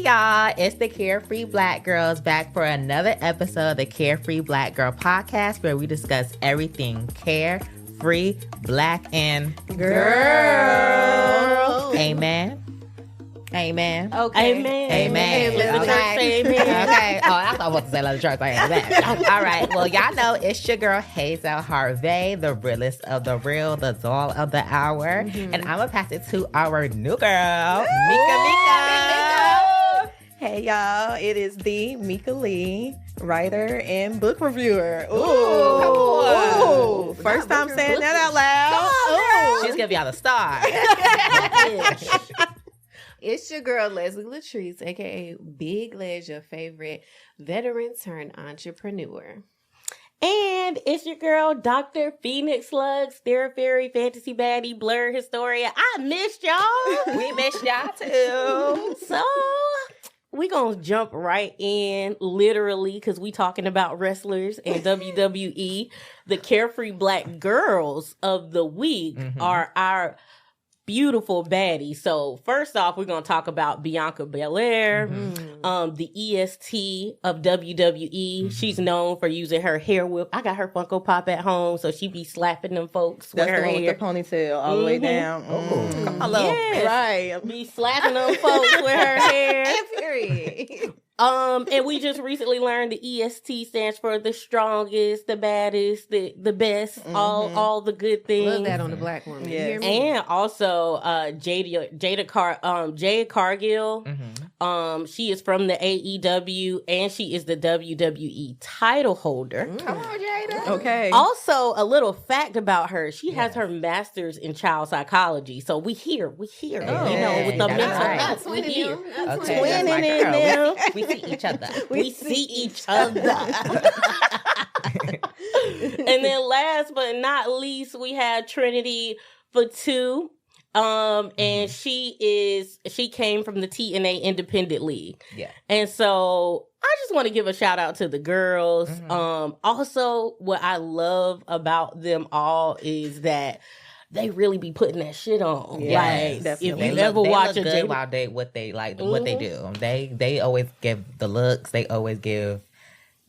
Hey y'all, it's the Carefree Black Girls back for another episode of the Carefree Black Girl podcast where we discuss everything carefree, black, and girl. Amen. Amen. Okay. Amen. Okay. Okay. Oh, I thought I was about to say let the church say amen. All right. Well, y'all know it's your girl Hazel Harvey, the realest of the real, the doll of the hour. And I'm going to pass it to our new girl, Mika. Hey y'all, it is the Mika Lee, writer and book reviewer. Ooh. First time saying that out loud. She's going to be on the star. It's your girl, Leslie Latrice, a.k.a. Big Les, your favorite veteran turned entrepreneur. And it's your girl, Dr. Phoenix Slugs, Theory Fairy, Fantasy Baddie, Blur Historia. I missed y'all. We missed y'all too. So we gonna jump right in, literally, because we talking about wrestlers and WWE. The Carefree Black Girls of the week are our beautiful baddie. So first off, we're going to talk about Bianca Belair, the EST of WWE. She's known for using her hair whip. I got her Funko Pop at home, so she be slapping them folks That's with her the one hair. with the ponytail all the way down. Come on, love. Yes. Right. Be slapping them folks with her hair. Period. And we just recently learned the EST stands for the strongest, the baddest, the best, all the good things. Love that on the black woman. Yes. You hear me? And also, Jade Cargill. She is from the AEW, and she is the WWE title holder. Come on, Jada. Okay. Also, a little fact about her: she has her master's in child psychology. So we here, you know, with the That's mental right. health. We here. Okay, Twinning that's my in girl. there. We see each other. We see each other. And then last but not least, we have Trinity Fatu. And she came from the TNA Independent League. Yeah. And so I just want to give a shout out to the girls. Also, what I love about them all is that they really be putting that shit on. Yes, Like, definitely. if you ever watch a good while they what they do. They always give the looks. They always give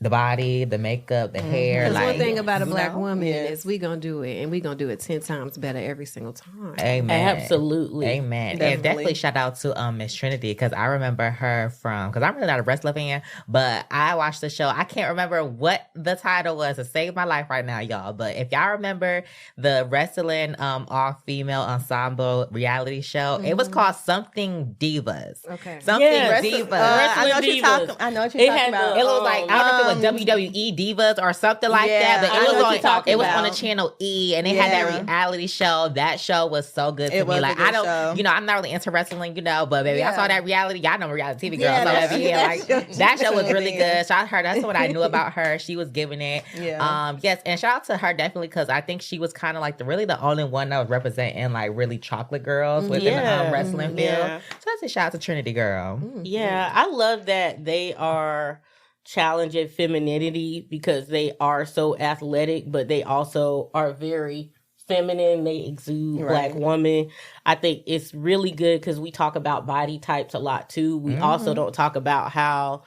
the body, the makeup, the hair. Because like, one thing about a black you know? woman Yes. is we gonna do it, and we gonna do it 10 times better every single time. Amen. Absolutely. Amen. And Definitely. definitely shout out to Miss Trinity, because I remember her from, because I'm really not a wrestler fan, but I watched the show. I can't remember what the title was to save my life right now, y'all. But if y'all remember the wrestling all-female ensemble reality show, it was called Something Divas. Okay. Something Yes. Divas. I know what you're Divas. talking. I know what It you're had talking about. It was like, I don't know if it was WWE Divas or something like Yeah, that, but I it know was what on you're talking it was on about. the channel E, and they had that reality show. That show was so good to It me. was a Like, good I don't, show. you know, I'm not really into wrestling, you know, but baby, I Yeah. saw that reality. Y'all know reality TV girl. Yeah, so that's- baby, like that's that show was your really man. good. Shout out to her. That's what I knew about her. She was giving it. Yeah. Yes, and shout out to her definitely, because I think she was kind of like the only one that was representing like really chocolate girls within Yeah. the wrestling field. Yeah. So that's a shout out to Trinity girl. Yeah, I love that they are challenging femininity because they are so athletic, but they also are very feminine. They exude black woman. I think it's really good because we talk about body types a lot too. We also don't talk about how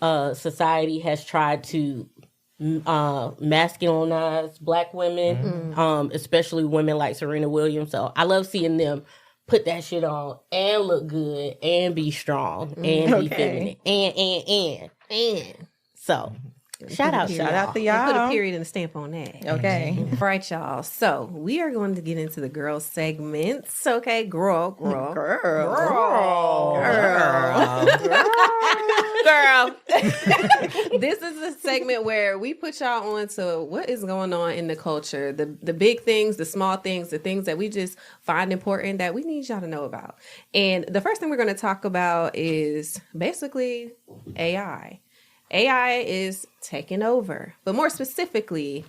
society has tried to masculinize black women, especially women like Serena Williams. So I love seeing them put that shit on and look good and be strong and be feminine and. So shout out to y'all. Put a period and a stamp on that. Okay. All right, y'all. So we are going to get into the girl segments. Okay, girl. This is a segment where we put y'all on to what is going on in the culture, the big things, the small things, the things that we just find important that we need y'all to know about. And the first thing we're going to talk about is basically AI. AI is taking over, but more specifically,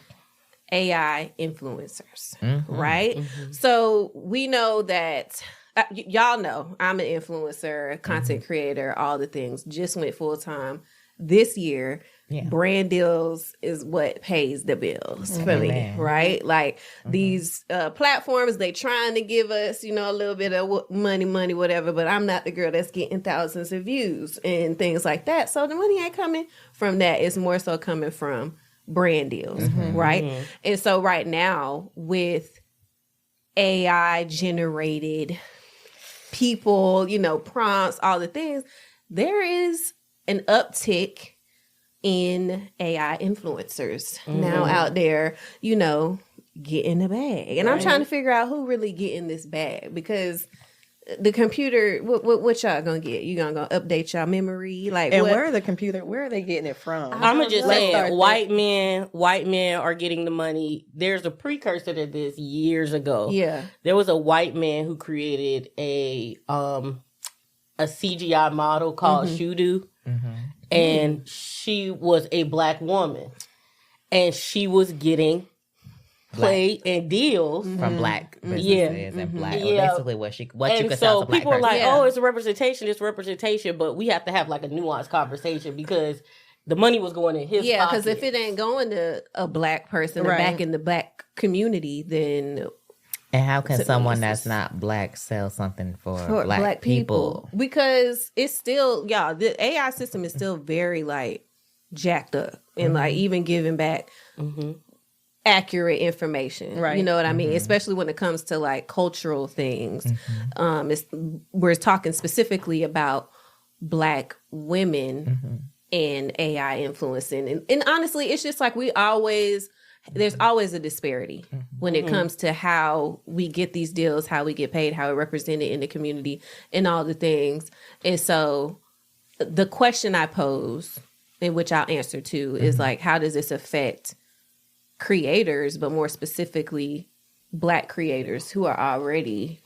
AI influencers, right? So we know that, y'all know I'm an influencer, content creator, all the things, just went full time this year. brand deals is what pays the bills for me, right? Like these platforms, they trying to give us, you know, a little bit of money, whatever, but I'm not the girl that's getting thousands of views and things like that. So the money ain't coming from that. It's more so coming from brand deals, right? And so right now with AI generated people, you know, prompts, all the things, there is an uptick in AI influencers now out there, you know, getting the bag. And I'm trying to figure out who really getting this bag, because the computer, what y'all gonna get? You gonna update y'all memory? Like, and what? where are they getting it from? I'm gonna just say white men are getting the money. There's a precursor to this years ago. Yeah. There was a white man who created a CGI model called Shudu. And she was a black woman, and she was getting play and deals from black businesses and black, basically what you could sell to black people are like, person. oh, it's representation, but we have to have like a nuanced conversation, because the money was going in his pocket. Because if it ain't going to a black person or back in the black community, then and how can someone that's not black sell something for black people? Because it's still, the AI system is still very like jacked up and like even giving back accurate information. Right. You know what I mean? Especially when it comes to like cultural things. We're talking specifically about black women and AI influencing. And honestly, it's just like there's always a disparity when it comes to how we get these deals, how we get paid, how we're represented in the community, and all the things. And so the question I pose, in which I'll answer to, is like, how does this affect creators, but more specifically black creators who are already,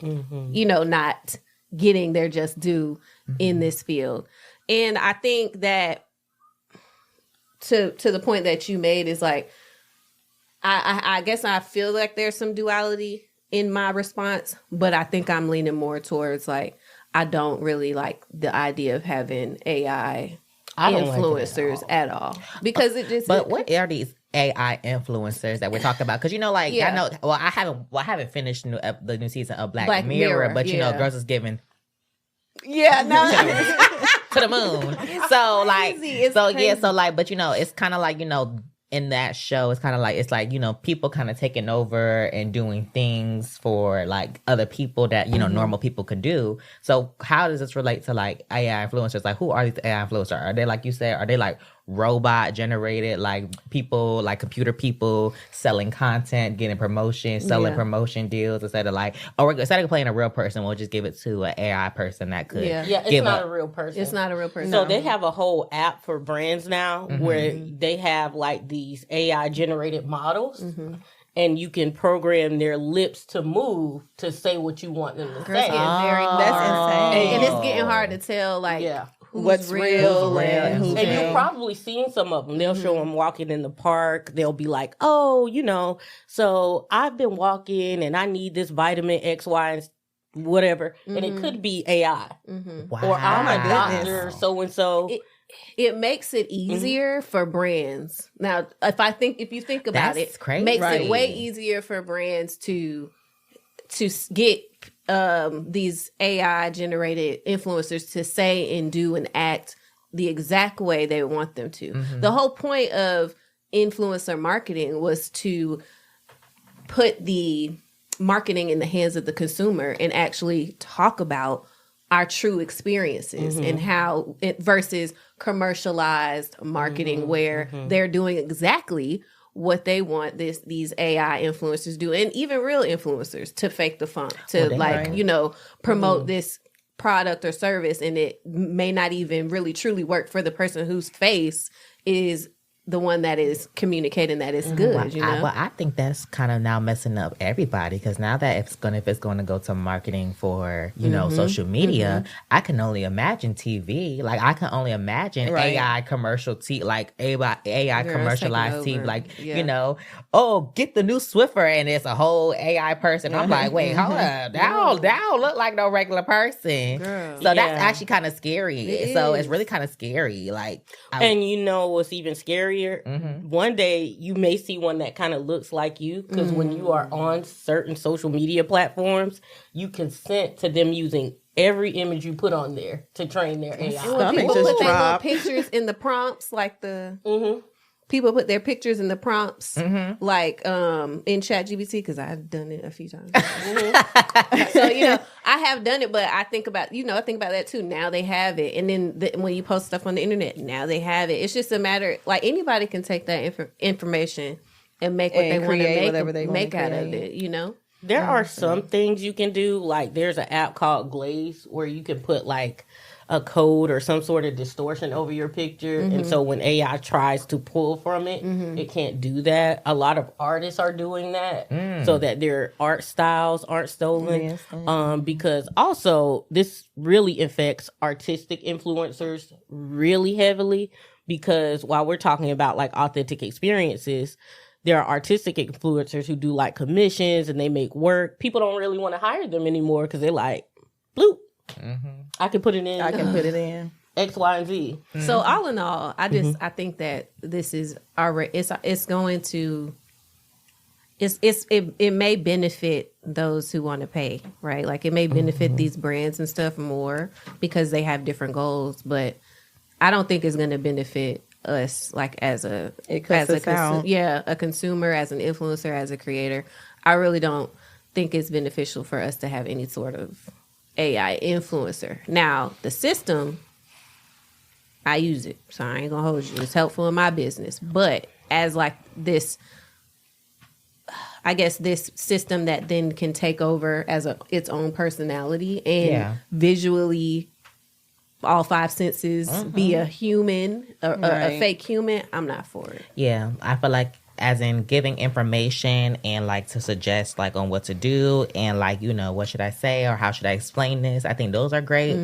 you know, not getting their just due in this field? And I think that to the point that you made is like, I guess I feel like there's some duality in my response, but I think I'm leaning more towards like, I don't really like the idea of having AI influencers at all. Because it just... But what are these AI influencers that we're talking about? Because, you know, like, I know, I haven't finished the new season of Black Mirror, but, you know, girls is giving... to the moon. So, like, but, you know, it's kind of like, you know, in that show, it's like, you know, people kind of taking over and doing things for like other people that, you know, normal people could do. So how does this relate to like AI influencers? Like, who are these AI influencers? Are they, like you said, are they like robot generated, like people, like computer people selling content, getting promotion, selling promotion deals instead of like, instead of playing a real person, we'll just give it to an AI person that could it's not a real person. It's not a real person. So they have a whole app for brands now where they have like these AI generated models. And you can program their lips to move to say what you want them to say. That's insane. And it's getting hard to tell, like, what's real and who's and you've probably seen some of them. They'll show them walking in the park. They'll be like, oh, you know, so I've been walking and I need this vitamin X, Y, and whatever. And it could be AI. Wow. Or I'm a doctor, so-and-so. It makes it easier for brands. Now, if you think about That's it, crazy. Makes it way easier for brands to get these AI generated influencers to say and do and act the exact way they want them to. The whole point of influencer marketing was to put the marketing in the hands of the consumer and actually talk about our true experiences and how it versus commercialized marketing where they're doing exactly what they want these AI influencers do, and even real influencers to fake the funk, to you know, promote this product or service, and it may not even really truly work for the person whose face is the one that is communicating that it's good, you know? I think that's kind of now messing up everybody, because now that if it's going to go to marketing for, you know, social media, I can only imagine TV. Like, I can only imagine AI commercial like AI commercialized TV. Like, you know, oh, get the new Swiffer, and it's a whole AI person. I'm like, wait, hold up. That don't look like no regular person. Girl. So that's actually kind of scary. So it's really kind of scary. Like, and you know what's even scarier? One day you may see one that kind of looks like you, because when you are on certain social media platforms, you consent to them using every image you put on there to train their AI. People put their little pictures in the prompts, like the people put their pictures in the prompts, like in ChatGPT, because I've done it a few times. So, you know, I have done it, but I think about that too. Now they have it. And then when you post stuff on the internet, now they have it. It's just a matter, like, anybody can take that information and make what they want to make out of it, you know? There are some things you can do. Like, there's an app called Glaze where you can put, like, a code or some sort of distortion over your picture. And so when AI tries to pull from it, it can't do that. A lot of artists are doing that so that their art styles aren't stolen. Because also this really affects artistic influencers really heavily, because while we're talking about like authentic experiences, there are artistic influencers who do like commissions and they make work. People don't really want to hire them anymore because they're like, bloop. I can put it in. X, Y, and Z. So all in all, I think that this is it's going to it may benefit those who want to pay, right? Like, it may benefit these brands and stuff more because they have different goals, but I don't think it's going to benefit us, like, as a consumer, as an influencer, as a creator. I really don't think it's beneficial for us to have any sort of AI influencer. Now, the system, I use it, so I ain't gonna hold you. It's helpful in my business, but as like this, I guess this system that then can take over as its own personality and visually, all five senses, be a human, a fake human. I'm not for it. Yeah, I feel like, as in giving information and like to suggest like on what to do and like, you know, what should I say or how should I explain this? I think those are great.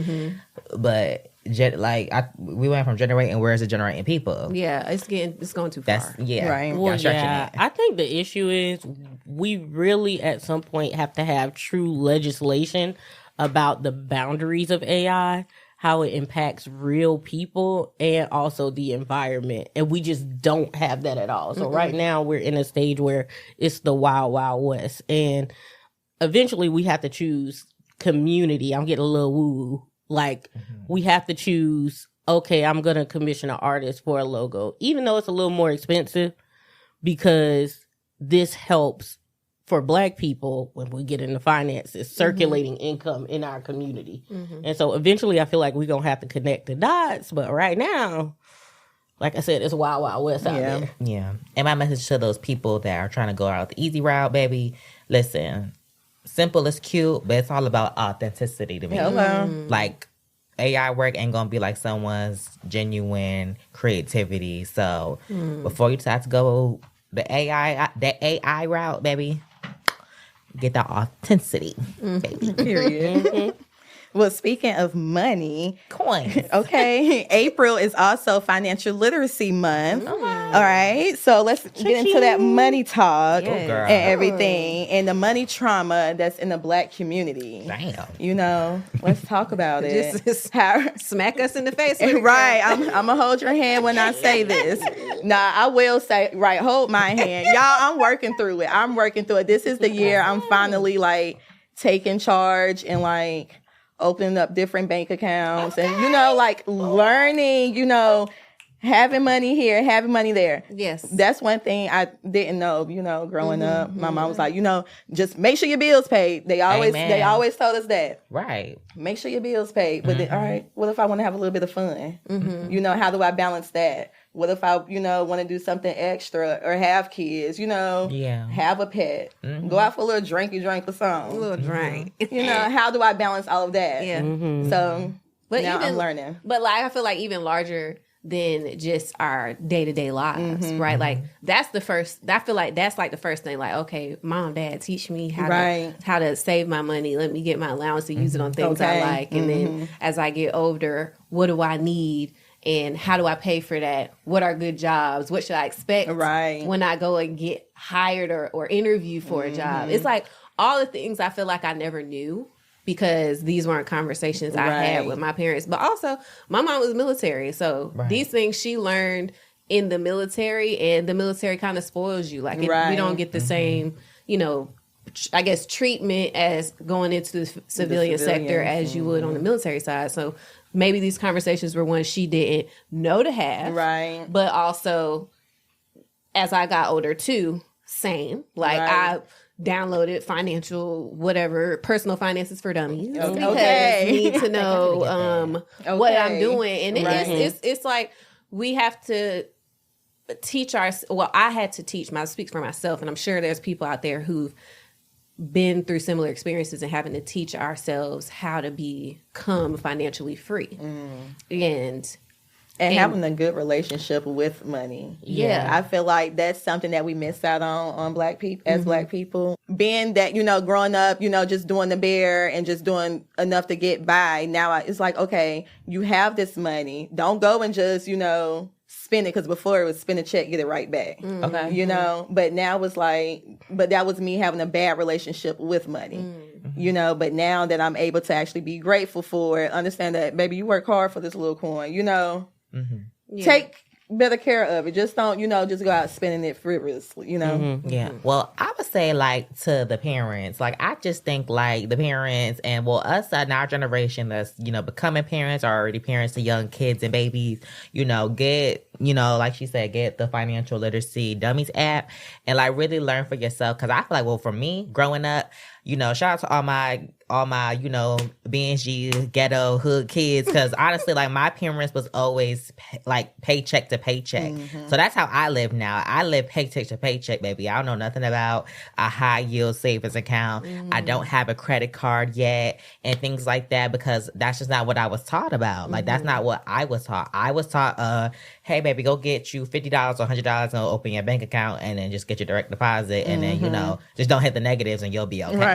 But we went from generating words to generating people. Yeah, it's going too far. Right. Well, I think the issue is we really at some point have to have true legislation about the boundaries of AI, how it impacts real people and also the environment. And we just don't have that at all. So right now we're in a stage where it's the wild, wild west. And eventually we have to choose community. I'm getting a little woo-woo. Like, we have to choose, okay, I'm going to commission an artist for a logo, even though it's a little more expensive, because this helps for Black people, when we get into finances, circulating income in our community. And so eventually I feel like we're going to have to connect the dots. But right now, like I said, it's wild, wild west out there. Yeah. And my message to those people that are trying to go out the easy route, baby, listen, simple is cute, but it's all about authenticity to me. Like, AI work ain't going to be like someone's genuine creativity. So before you decide to go the AI route, baby, get that authenticity, baby. Period. Well, speaking of money, coins. Okay, April is also Financial Literacy Month. All right, so let's get into that money talk and everything, and the money trauma that's in the Black community. Damn. You know, let's talk about it. Just smack us in the face. Right, I'm gonna hold your hand when I say this. Nah, I will say, right, hold my hand. Y'all, I'm working through it. This is the year I'm finally like taking charge and like opening up different bank accounts and, you know, like learning, you know, having money here, having money there. Yes. That's one thing I didn't know, you know, growing up. My mom was like, you know, just make sure your bills paid. They always told us that. Right. Make sure your bills paid. But then, all right, what if I want to have a little bit of fun? You know, how do I balance that? What if I, you know, want to do something extra or have kids, you know, have a pet, go out for a little drinky drink or something. A little drink. You know, how do I balance all of that? Yeah. So but now I'm learning. But like, I feel like even larger than just our day-to-day lives, right? Like that's the first, I feel like that's like the first thing, like, okay, mom, dad, teach me how to save my money. Let me get my allowance to use it on things I like. And then as I get older, what do I need? And how do I pay for that? What are good jobs? What should I expect when I go and get hired or interview for a job? It's like all the things I feel like I never knew because these weren't conversations I had with my parents. But also, my mom was military. So these things she learned in the military, and the military kind of spoils you. Like, we don't get the same, you know, I guess, treatment as going into the civilian sector as you would on the military side. So maybe these conversations were ones she didn't know to have. Right. But also, as I got older too, same. Like, I downloaded personal finances for dummies because I need to know what I'm doing. And it's like we have to teach I had to teach, I speak for myself, and I'm sure there's people out there who've been through similar experiences and having to teach ourselves how to become financially free. And having a good relationship with money. Yeah. I feel like that's something that we miss out on Black people, as Black people. Being that, you know, growing up, you know, just doing the bare and just doing enough to get by. Now it's like, okay, you have this money. Don't go and just, you know, spend it. Because before it was spend a check, get it right back. Okay. You know, but now it's like, but that was me having a bad relationship with money. You know, but now that I'm able to actually be grateful for it, understand that, baby, you work hard for this little coin, you know. Take better care of it. Just don't, you know, just go out spending it frivolously, you know? Yeah. Well, I would say, like, to the parents, like, I just think, like, the parents and, well, us in our generation that's, you know, becoming parents or already parents to young kids and babies, you know, get, you know, like she said, get the Financial Literacy Dummies app and, like, really learn for yourself. Because I feel like, well, for me, growing up, you know, shout out to all my, you know, BNG ghetto hood kids. Because honestly, like, my parents was always like paycheck to paycheck. So that's how I live now. I live paycheck to paycheck, baby. I don't know nothing about a high yield savings account. I don't have a credit card yet and things like that, because that's just not what I was taught about. Like, that's not what I was taught. I was taught, hey, baby, go get you $50 or $100 and open your bank account and then just get your direct deposit. And then, you know, just don't hit the negatives and you'll be okay.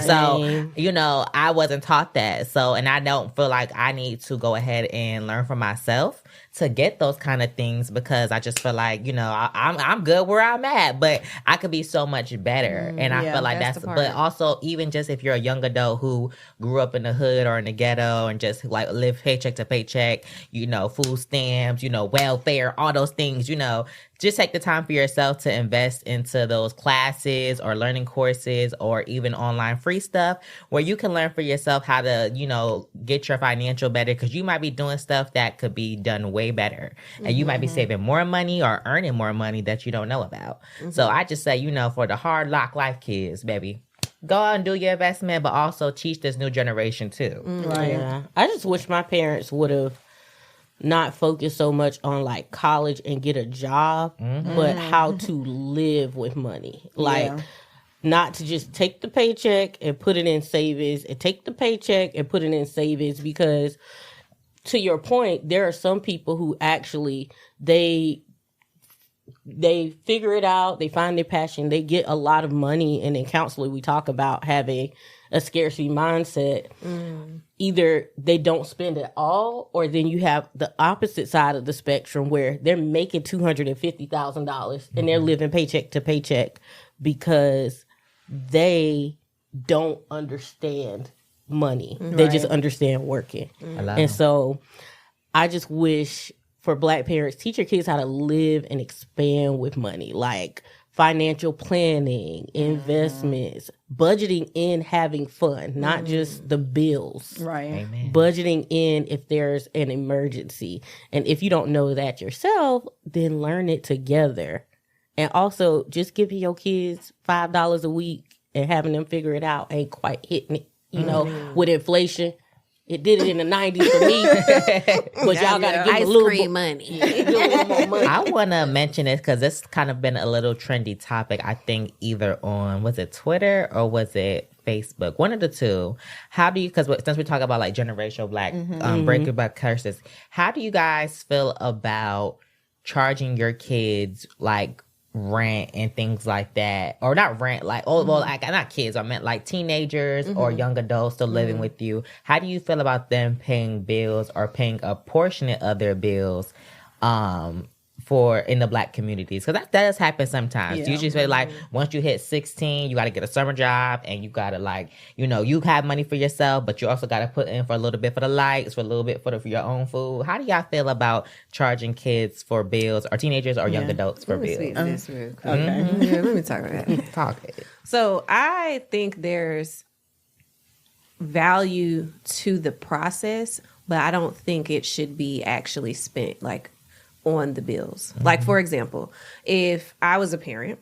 So, you know, I wasn't taught that. So, and I don't feel like I need to go ahead and learn for myself to get those kind of things, because I just feel like, you know, I'm good where I'm at, but I could be so much better. And I feel like that's but also, even just if you're a young adult who grew up in the hood or in the ghetto and just like live paycheck to paycheck, you know, food stamps, you know, welfare, all those things, you know, just take the time for yourself to invest into those classes or learning courses or even online free stuff where you can learn for yourself how to, you know, get your financial better, because you might be doing stuff that could be done way better. And you might be saving more money or earning more money that you don't know about. So I just say, you know, for the hard lock life kids, baby, go out and do your investment, but also teach this new generation too. Yeah. I just wish my parents would have not focus so much on like college and get a job, but how to live with money. Like, not to just take the paycheck and put it in savings and take the paycheck and put it in savings, because to your point, there are some people who actually, they figure it out, they find their passion, they get a lot of money. And in counseling, we talk about having a scarcity mindset. Either they don't spend at all, or then you have the opposite side of the spectrum where they're making $250,000 and they're living paycheck to paycheck because they don't understand money. They just understand working. And so I just wish for Black parents, teach your kids how to live and expand with money, like financial planning, investments, budgeting in, having fun, not just the bills. Amen. Budgeting in if there's an emergency. And if you don't know that yourself, then learn it together. And also, just giving your kids $5 a week and having them figure it out ain't quite hitting it. You know, with inflation, it did it in the 90s for me. But y'all got to give a little cream money. more money. I want to mention this because it's kind of been a little trendy topic, I think, either on, was it Twitter or was it Facebook? One of the two. How do you, because since we talk about like generational Black, breaking Black curses, how do you guys feel about charging your kids like rent and things like that? Or not rent, like, well, like, not kids, I meant like teenagers or young adults still living with you. How do you feel about them paying bills or paying a portion of their bills for in the Black communities? Because that does happen sometimes. Yeah. Usually say like once you hit 16, you got to get a summer job and you got to like, you know, you have money for yourself, but you also got to put in for a little bit for the lights, for a little bit for your own food. How do y'all feel about charging kids for bills, or teenagers or young adults for bills? Okay. Yeah, let me talk about that. Talk. So I think there's value to the process, but I don't think it should be actually spent like on the bills. Like, for example, if I was a parent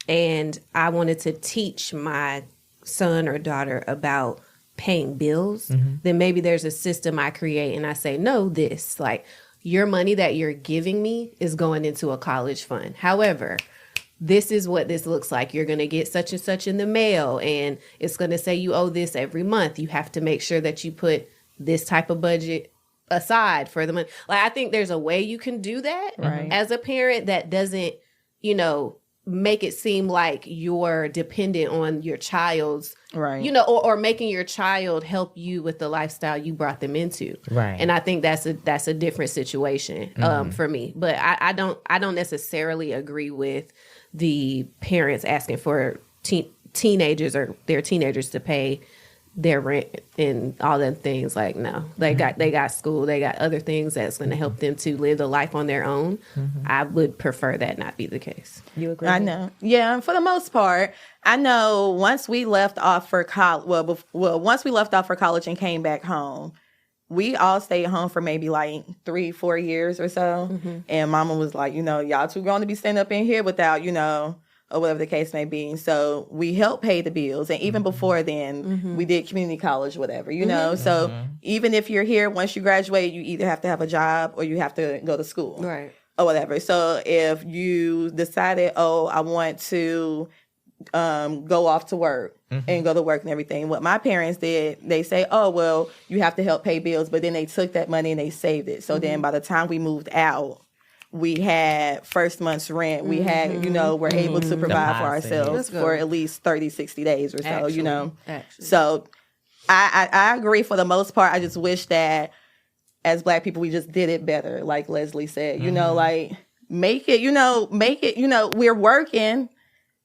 and I wanted to teach my son or daughter about paying bills, then maybe there's a system I create and I say, no, this, like, your money that you're giving me is going into a college fund. However, this is what this looks like. You're going to get such and such in the mail, and it's going to say you owe this every month. You have to make sure that you put this type of budget aside for the money. Like, I think there's a way you can do that as a parent that doesn't, you know, make it seem like you're dependent on your child's, you know, or making your child help you with the lifestyle you brought them into. Right. And I think that's a different situation for me. But I don't necessarily agree with the parents asking for teenagers or their teenagers to pay their rent and all them things. Like, no, they got school, they got other things that's going to help them to live the life on their own. I would prefer that not be the case. You agree? I know. Yeah, for the most part, I know once we left off for college, once we left off for college and came back home, we all stayed home for maybe like 3-4 years or so. And mama was like, you know, y'all too grown to be standing up in here without, you know, or whatever the case may be. So we helped pay the bills. And even before then, we did community college, whatever, you know. So even if you're here, once you graduate, you either have to have a job or you have to go to school. Right. Or whatever. So if you decided, I want to go off to work and go to work and everything. What my parents did, they say, well, you have to help pay bills. But then they took that money and they saved it. So then by the time we moved out, we had first month's rent. We had, you know, we're able to provide for ourselves for at least 30, 60 days or so, you know. So I agree for the most part. I just wish that as Black people, we just did it better. Like Leslie said, you know, like make it, you know, we're working.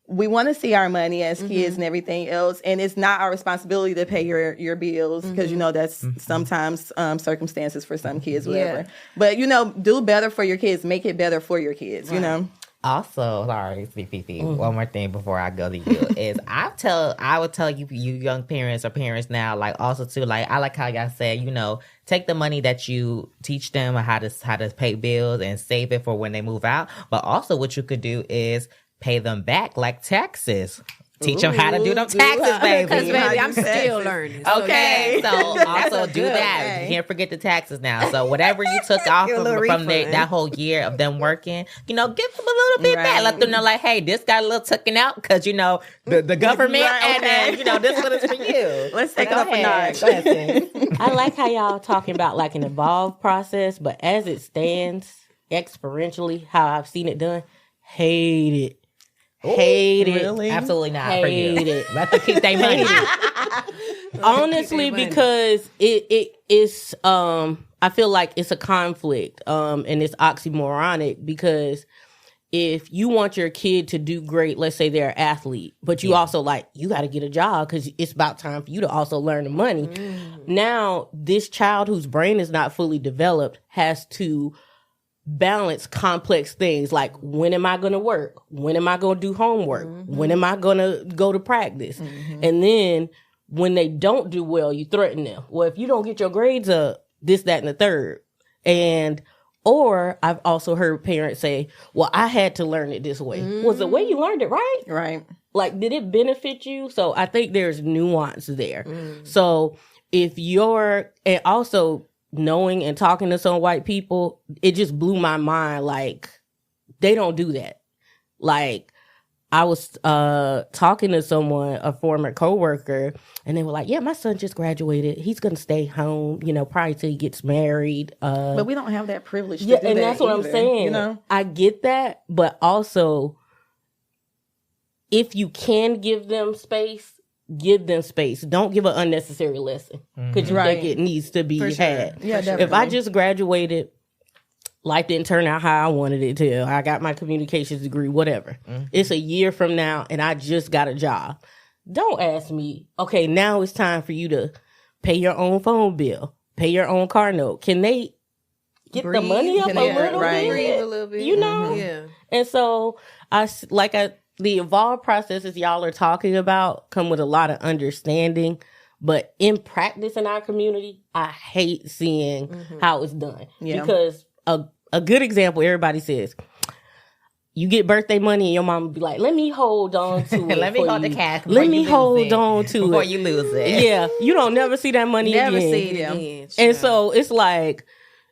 We want to see our money as kids and everything else. And it's not our responsibility to pay your bills because, you know, that's sometimes circumstances for some kids, whatever. Yeah. But, you know, do better for your kids. Make it better for your kids, you know. Also, sorry, Fifi, one more thing before I go to you is I would tell you young parents or parents now, like also too, like I like how y'all said, you know, take the money that you teach them how to pay bills and save it for when they move out. But also what you could do is pay them back like taxes. Teach them how to do them taxes, baby. Because, baby, I'm still learning. Okay, so also do that. You can't forget the taxes now. So whatever you took off from that whole year of them working, you know, give them a little bit back. Let them know, like, hey, this got a little taken out because, you know, the government, and then, you know, this one is for you. Let's take it up a notch. Go ahead, I like how y'all talking about like an evolved process, but as it stands, exponentially, how I've seen it done, hate it. Hate it. Really? Absolutely not. Hate for you. it. Let them keep their money. Honestly, because it is I feel like it's a conflict and it's oxymoronic because if you want your kid to do great, let's say they're an athlete, but you also like, you got to get a job because it's about time for you to also learn the money. Now, this child whose brain is not fully developed has to balance complex things like, when am I going to work? When am I going to do homework? When am I going to go to practice? And then when they don't do well, you threaten them. Well, if you don't get your grades up, this, that, and the third. Or I've also heard parents say, well, I had to learn it this way. Was the way you learned it right? Right. Like, did it benefit you? So I think there's nuance there. So if and also knowing and talking to some white people, it just blew my mind. Like, they don't do that. Like, I was talking to someone, a former coworker, and they were like, yeah, my son just graduated. He's going to stay home, probably till he gets married. But we don't have that privilege to do and that that's what either, I'm saying. I get that, but also, if you can give them space, give them space. Don't give an unnecessary lesson because you think it needs to be had. Yeah, definitely. If I just graduated, life didn't turn out how I wanted it to. I got my communications degree, whatever. It's a year from now and I just got a job. Don't ask me, okay, now it's time for you to pay your own phone bill, pay your own car note. Can they get the money up a little bit? Breathe a little bit. Yeah. And so the evolved processes y'all are talking about come with a lot of understanding. But in practice in our community, I hate seeing how it's done. Yeah. Because a good example, everybody says, you get birthday money and your mom would be like, let me hold on to it. Let me hold the cash. Let me hold on to it. Before you lose it. Yeah. You don't never see that money again. Never see it again. And so it's like,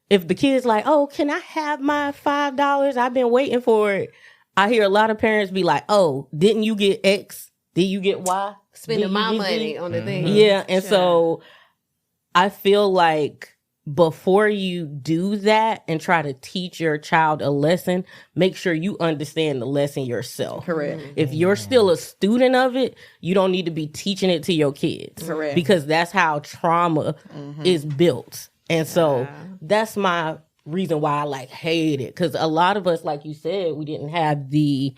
if the kid's like, oh, can I have my $5? I've been waiting for it. I hear a lot of parents be like, oh, didn't you get X? Did you get Y? Spending my money on the thing. Yeah. And so I feel like before you do that and try to teach your child a lesson, make sure you understand the lesson yourself. Correct. If you're still a student of it, you don't need to be teaching it to your kids. Correct. Because that's how trauma is built. And so that's my reason why I hate it. Because a lot of us, like you said, we didn't have the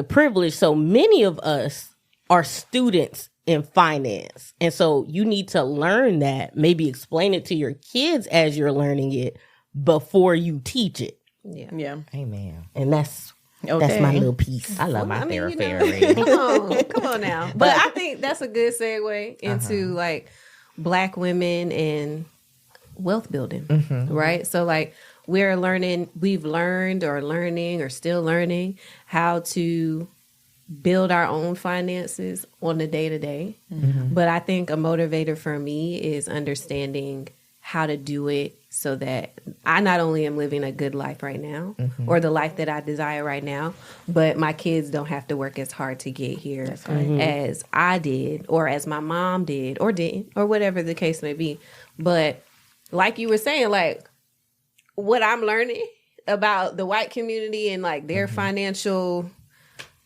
privilege. So many of us are students in finance. And so you need to learn that, maybe explain it to your kids as you're learning it before you teach it. Yeah. Amen. And that's my little piece. I love my therapy. Come on now. But I think that's a good segue into Black women and wealth building, right? So we've learned or learning or still learning how to build our own finances on the day-to-day. But I think a motivator for me is understanding how to do it so that I not only am living a good life right now or the life that I desire right now, but my kids don't have to work as hard to get here as I did or as my mom did or didn't or whatever the case may be. But like you were saying, what I'm learning about the white community and their financial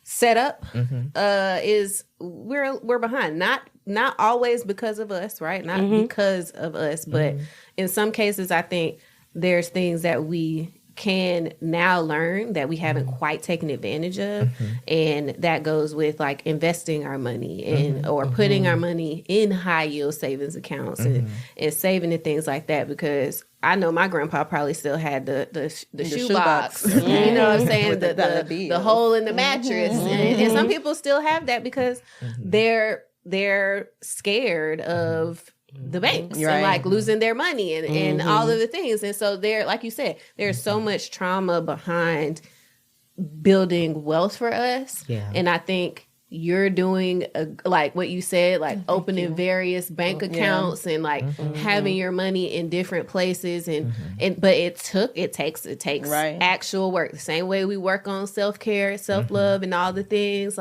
setup is we're behind. Not always because of us, right? Not because of us, but in some cases I think there's things that we can now learn that we haven't quite taken advantage of, and that goes with investing our money and or putting our money in high yield savings accounts and saving and things like that, because I know my grandpa probably still had the shoe box. You know what I'm saying? The hole in the mattress. And some people still have that because they're scared of the banks and losing their money and all of the things. And so there, like you said, there's so much trauma behind building wealth for us. Yeah. And I think you're doing what you said, opening various bank accounts and having your money in different places but it takes actual work. The same way we work on self-care, self-love and all the things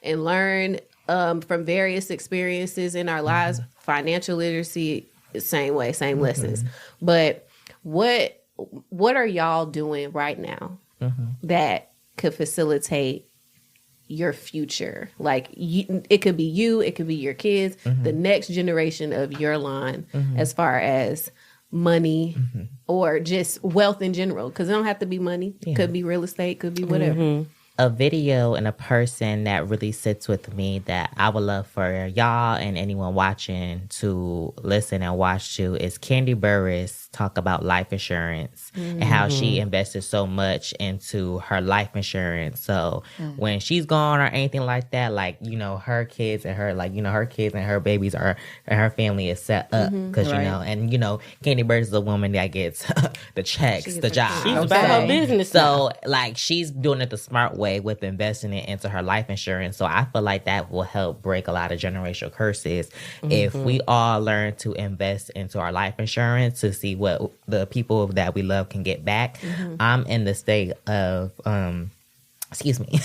and learn from various experiences in our lives. Financial literacy, same way, same lessons. But what are y'all doing right now that could facilitate your future? It could be you, it could be your kids, the next generation of your line, as far as money or just wealth in general, because it don't have to be money. It could be real estate, could be whatever. A video and a person that really sits with me that I would love for y'all and anyone watching to listen and watch to is Candy Burris talk about life insurance and how she invested so much into her life insurance. So when she's gone or anything like that, her kids and her, her kids and her babies and her family is set up because, and Candy Burris is a woman that gets the checks, the job. She's about her business. So she's doing it the smart way with investing it into her life insurance. So I feel like that will help break a lot of generational curses if we all learn to invest into our life insurance to see what the people that we love can get back. I'm in the state of excuse me,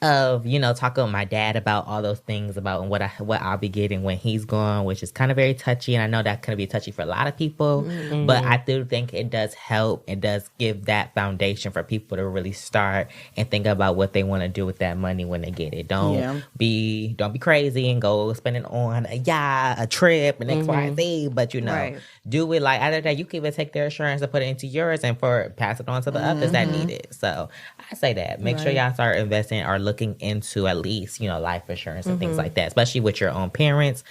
of, you know, talking with my dad about all those things about what I'll be getting when he's gone, which is kind of very touchy. And I know that could be touchy for a lot of people, but I do think it does help. It does give that foundation for people to really start and think about what they want to do with that money when they get it. Don't be crazy and go spend it on a yacht, a trip, and X, Y, and Z. But, you know, do it like either that you can even take their insurance and put it into yours and pass it on to the others that need it. So I say that. Make sure y'all start investing or looking into at least, you know, life insurance and things like that, especially with your own parents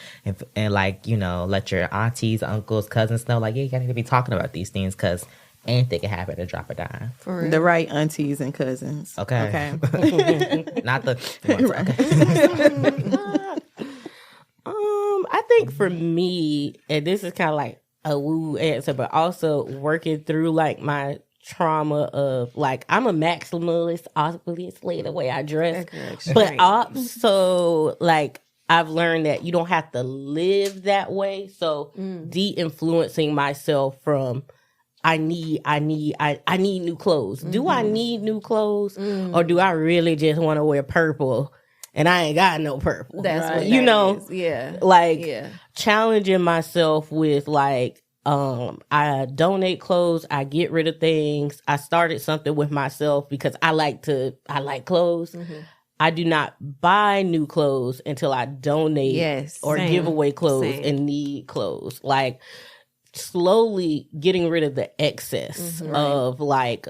and like, you know, let your aunties, uncles, cousins know, like, yeah, you need to be talking about these things because anything can happen to drop a dime. For real. The right aunties and cousins. Okay. Not the I think for me, and this is kind of like a woo answer, but also working through like my trauma of like, I'm a maximalist, obviously the way I dress, but also like I've learned that you don't have to live that way. So de-influencing myself from I need new clothes. Do I need new clothes, or do I really just want to wear purple and I ain't got no purple? That's what you know is. Yeah, like challenging myself with like, I donate clothes, I get rid of things. I started something with myself because I like clothes. I do not buy new clothes until I donate or give away clothes and need clothes. Like slowly getting rid of the excess of like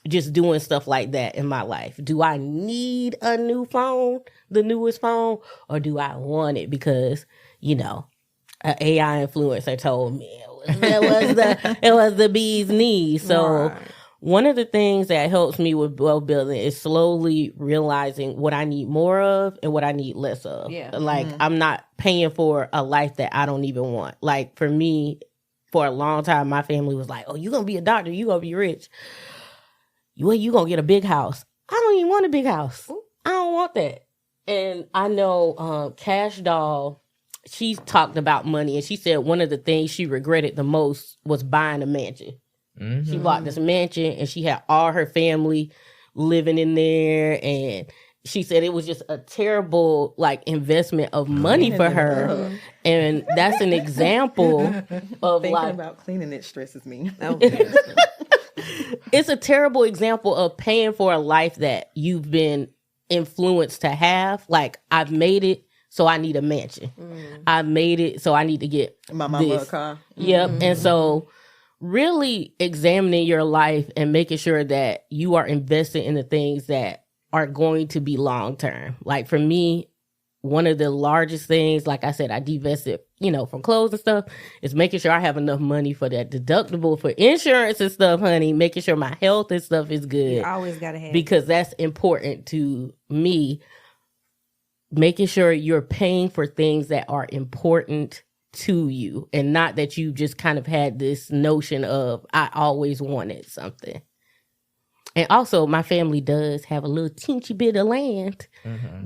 just doing stuff like that in my life. Do I need a new phone, the newest phone, or do I want it because, you know, an AI influencer told me it was the bee's knees. So one of the things that helps me with wealth building is slowly realizing what I need more of and what I need less of. Like I'm not paying for a life that I don't even want. Like for me, for a long time, my family was like, "Oh, you gonna be a doctor? You gonna be rich? You gonna get a big house?" I don't even want a big house. I don't want that. And I know Cash Doll, she talked about money, and she said one of the things she regretted the most was buying a mansion. She bought this mansion, and she had all her family living in there, and she said it was just a terrible like investment of money for her. And that's an example of thinking like about cleaning it stresses me. It's a terrible example of paying for a life that you've been influenced to have. Like, I've made it, so I need a mansion. I made it, so I need to get my mama a car. Yep. And so really examining your life and making sure that you are investing in the things that are going to be long term. Like for me, one of the largest things, like I said, I divested, you know, from clothes and stuff, is making sure I have enough money for that deductible for insurance and stuff, honey. Making sure my health and stuff is good. You always gotta have because that's important to me. Making sure you're paying for things that are important to you, and not that you just kind of had this notion of I always wanted something. And also my family does have a little teensy bit of land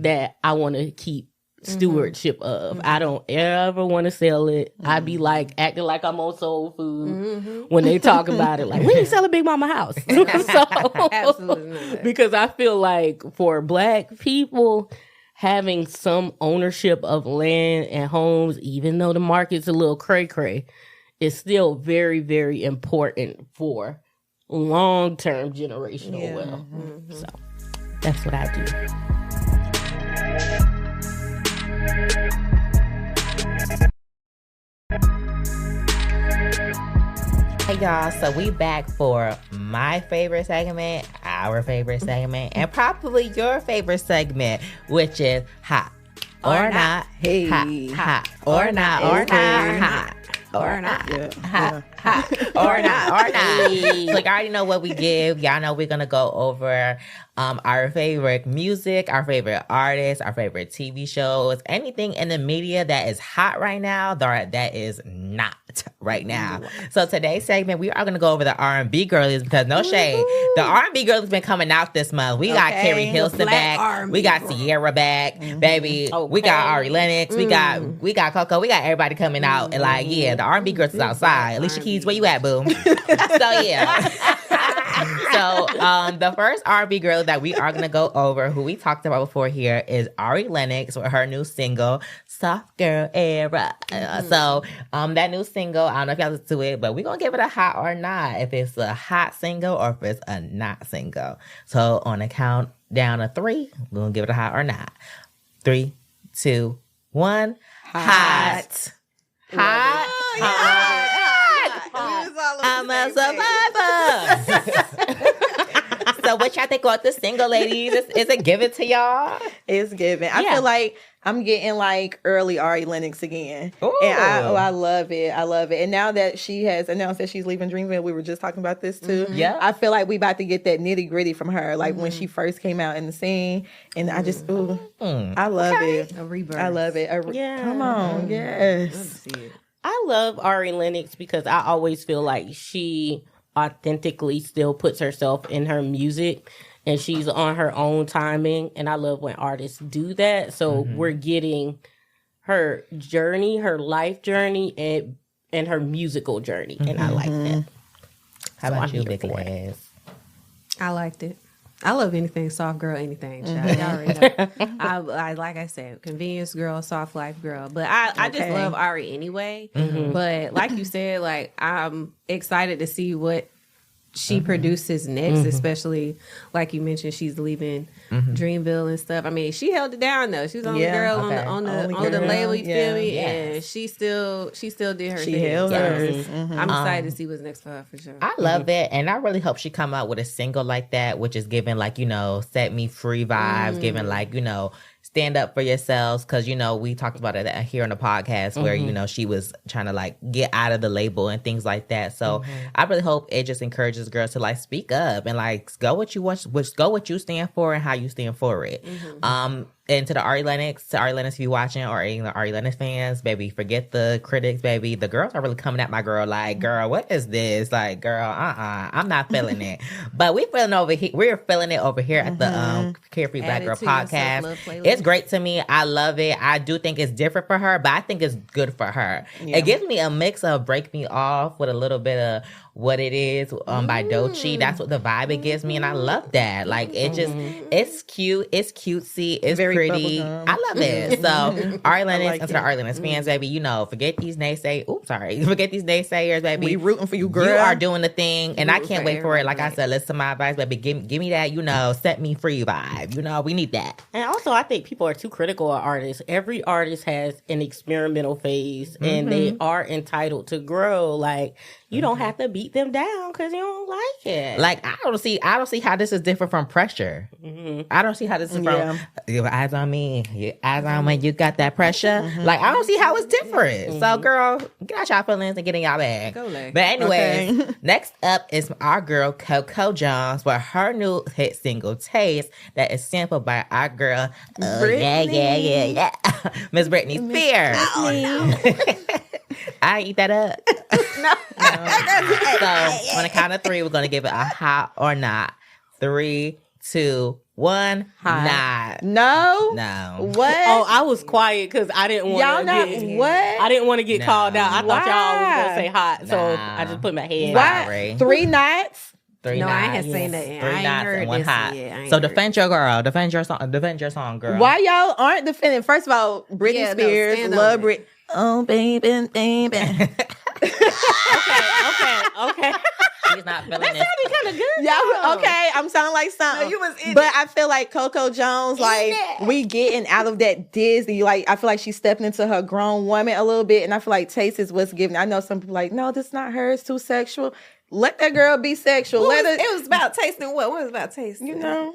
that I want to keep stewardship of. I don't ever want to sell it. I be like acting like I'm on soul food when they talk about it, like, we ain't selling Big Mama house. So, absolutely not. Because I feel like for Black people, having some ownership of land and homes, even though the market's a little cray-cray, is still very, very important for long-term generational wealth. So that's what I do. Hey y'all, so we back for my favorite segment, our favorite segment, and probably your favorite segment, which is hot or not. Hey, hot or not, or not, hot or not, hot or not. Like, I already know what we give. Y'all know we're gonna go over our favorite music, our favorite artists, our favorite TV shows, anything in the media that is hot right now, that is not right now. So today's segment, we are going to go over the R&B girlies, because no shade, the R&B girlies been coming out this month. We got Carrie Hilson back, R&B we got Sierra back, baby. We got Ari Lennox, we got Coco, we got everybody coming out, and like, yeah, the R&B girls is outside. Alicia Keys, where you at, boo? So yeah. So, the first R&B girl that we are gonna go over, who we talked about before here, is Ari Lennox with her new single, "Soft Girl Era." So, that new single, I don't know if y'all listen to it, but we're gonna give it a hot or not. If it's a hot single or if it's a not single. So, on a count down of 3, we're gonna give it a hot or not. 3, 2, 1. Hot. Hot. I'm a survivor. So what y'all think about this single, ladies? Is it given to y'all? It's given. I feel like I'm getting like early Ari Lennox again. Ooh. And I love it. I love it. And now that she has announced that she's leaving Dreamville, we were just talking about this too. Yeah. I feel like we about to get that nitty gritty from her. Like when she first came out in the scene. And I just, I love it. A rebirth. I love it. Come on. Yes. I love Ari Lennox because I always feel like she authentically still puts herself in her music and she's on her own timing. And I love when artists do that. So we're getting her journey, her life journey, and her musical journey. And I like that. How about you, Big Liz? I liked it. I love anything soft girl, anything. Child. Y'all already know. I like I said, convenience girl, soft life girl. But I just love Ari anyway. But like you said, like I'm excited to see what she produces next, especially like you mentioned, she's leaving Dreamville and stuff. I mean, she held it down though. She was the only girl on the label. You feel me? Yes. And she still did her thing. She held hers. I'm excited to see what's next for her for sure. I love it, and I really hope she come out with a single like that, which is giving like set me free vibes, giving like stand up for yourselves, because we talked about it here on the podcast where she was trying to like get out of the label and things like that. So I really hope it just encourages girls to like speak up and like go what you want, go what you stand for and how you stand for it. And to Ari Lennox, if you watching, or any of the Ari Lennox fans, baby, forget the critics, baby. The girls are really coming at my girl like, girl, what is this? Like, girl, I'm not feeling it. But we're feeling it over here at the Carefree Black Girl podcast. It's great to me. I love it. I do think it's different for her, but I think it's good for her. Yeah. It gives me a mix of Break Me Off with a little bit of What It Is by Doechii. That's what the vibe it gives me, and I love that. Like, it's cute, it's cutesy, it's very pretty. I love it. So Ari Lennox, and to the Ari Lennox fans, baby, forget these forget these naysayers, baby. We rooting for you, girl. You are doing the thing, and I can't wait for it. Like I said, listen to my advice, baby. Give me that, set me free vibe. We need that. And also, I think people are too critical of artists. Every artist has an experimental phase, and they are entitled to grow. Like, you don't have to beat them down because you don't like it. Like, I don't see how this is different from Pressure. I don't see how this is from your eyes on me, your eyes on when you got that pressure. Like, I don't see how it's different. So, girl, get out y'all feelings and get in y'all bag. But anyways, next up is our girl Coco Jones with her new hit single Taste that is sampled by our girl yeah, Miss Britney Spears. I eat that up. So on a count of 3, we're gonna give it a hot or not. 3, 2, 1. Hot. No. What? Oh, I was quiet because I didn't want I didn't want to get called out. I thought y'all was gonna say hot, so I just put my head. Why? 3 knots. 3 no, knots. I ain't seen that. 3 I knots heard and 1 this hot. yet. So defend your girl. Defend your song, girl. Why y'all aren't defending? First of all, Britney Spears, love Britney. Oh, baby. Okay. She's not feeling it. That sounded kind of good. Yeah, okay. I'm sounding like something. No, you was in but it. I feel like Coco Jones, like, we getting out of that Disney. Like, I feel like she's stepping into her grown woman a little bit. And I feel like Taste is what's given. I know some people like, no, this is not her. It's too sexual. Let that girl be sexual. It was about tasting what? What was about tasting? No.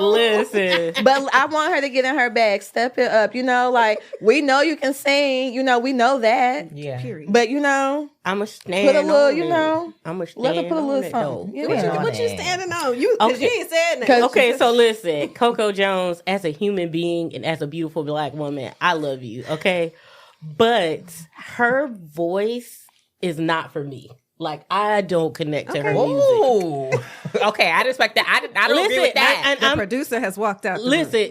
Listen. But I want her to get in her bag. Step it up. Like, we know you can sing. We know that. Yeah. Period. But, I'm a stand put a little, I'm a stand let her put a little on something. it, Yeah. What you standing on? You ain't said nothing. Okay, so listen, Coco Jones, as a human being and as a beautiful Black woman, I love you, okay? But her voice is not for me. Like, I don't connect to her music. Ooh. Okay, I respect that. I don't agree with that. The producer has walked out. Listen.